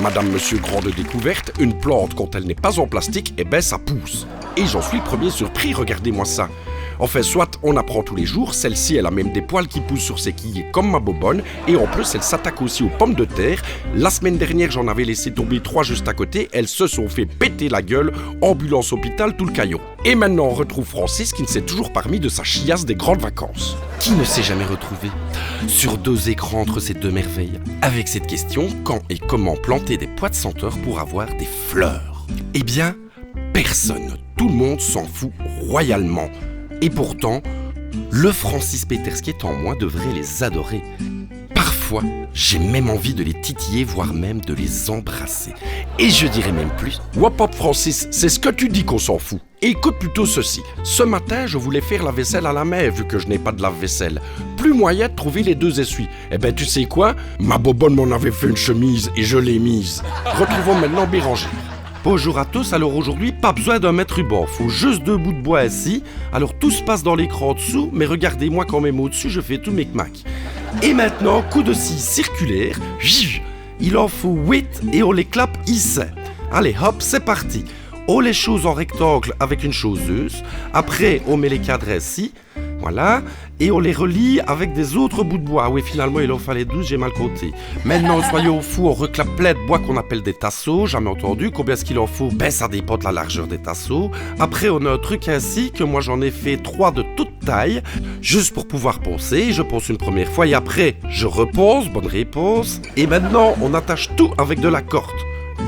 Madame, monsieur, grande découverte, une plante, quand elle n'est pas en plastique, eh ben ça pousse. Et j'en suis le premier surpris, regardez-moi ça. Enfin, soit on apprend tous les jours, celle-ci elle a même des poils qui poussent sur ses quilles comme ma bobonne, et en plus elle s'attaque aussi aux pommes de terre. La semaine dernière j'en avais laissé tomber 3 juste à côté, elles se sont fait péter la gueule, ambulance hôpital tout le caillot. Et maintenant on retrouve Francis qui ne s'est toujours pas remis de sa chiasse des grandes vacances. Qui ne s'est jamais retrouvé sur 2 écrans entre ces 2 merveilles, avec cette question, quand et comment planter des pois de senteur pour avoir des fleurs? Eh bien, personne, tout le monde s'en fout royalement. Et pourtant, le Francis Peters qui est en moi devrait les adorer. Parfois, j'ai même envie de les titiller, voire même de les embrasser. Et je dirais même plus. Wop hop Francis, c'est ce que tu dis qu'on s'en fout. Écoute plutôt ceci. Ce matin, je voulais faire la vaisselle à la main, vu que je n'ai pas de lave-vaisselle. Plus moyen de trouver les 2 essuies. Eh ben tu sais quoi? Ma bobonne m'en avait fait une chemise et je l'ai mise. Retrouvons maintenant Bérangère. Bonjour à tous, alors aujourd'hui, pas besoin d'un mètre ruban, faut juste 2 bouts de bois ici. Alors tout se passe dans l'écran dessous, mais regardez-moi quand même au-dessus, je fais tout micmac. Et maintenant, coup de scie circulaire, il en faut 8 et on les clappe ici. Allez hop, c'est parti. On les chose en rectangle avec une choseuse, après on met les cadres ici, voilà, et on les relie avec des autres bouts de bois. Oui, finalement, il en fallait 12, j'ai mal compté. Maintenant, soyons fous, on reclape plein de bois qu'on appelle des tasseaux, jamais entendu. Combien est-ce qu'il en faut? Ben, ça dépend de la largeur des tasseaux. Après, on a un truc ainsi, que moi j'en ai fait 3 de toute taille, juste pour pouvoir poncer. Je ponce une première fois, et après, je reponce, bonne réponse. Et maintenant, on attache tout avec de la corde.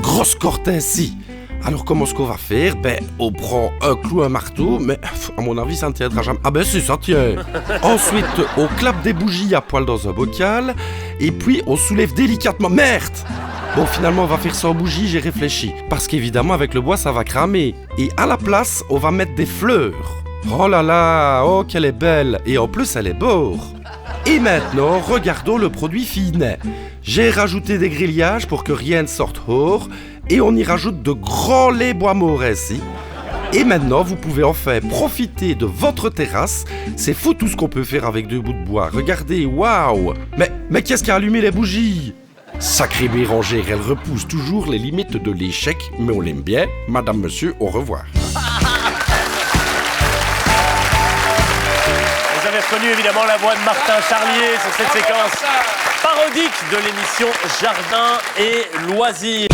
Grosse corde ainsi. Alors comment est-ce qu'on va faire? Ben, on prend un clou, un marteau, mais à mon avis ça ne tiendra jamais. Ah ben si, ça tient. Ensuite, on clappe des bougies à poil dans un bocal, et puis on soulève délicatement. Merde! Bon, finalement on va faire sans bougie, j'ai réfléchi. Parce qu'évidemment avec le bois ça va cramer. Et à la place, on va mettre des fleurs. Oh là là, oh qu'elle est belle. Et en plus elle est beurre. Et maintenant, regardons le produit fini. J'ai rajouté des grillages pour que rien ne sorte hors. Et on y rajoute de grands laits bois morts ici. Et maintenant, vous pouvez enfin profiter de votre terrasse. C'est fou tout ce qu'on peut faire avec 2 bouts de bois. Regardez, waouh! Mais qu'est-ce qui a allumé les bougies? Sacrée Bérangère, elle repousse toujours les limites de l'échec, mais on l'aime bien. Madame, monsieur, au revoir. Vous avez reconnu évidemment la voix de Martin Charlier sur cette séquence parodique de l'émission Jardin et Loisirs.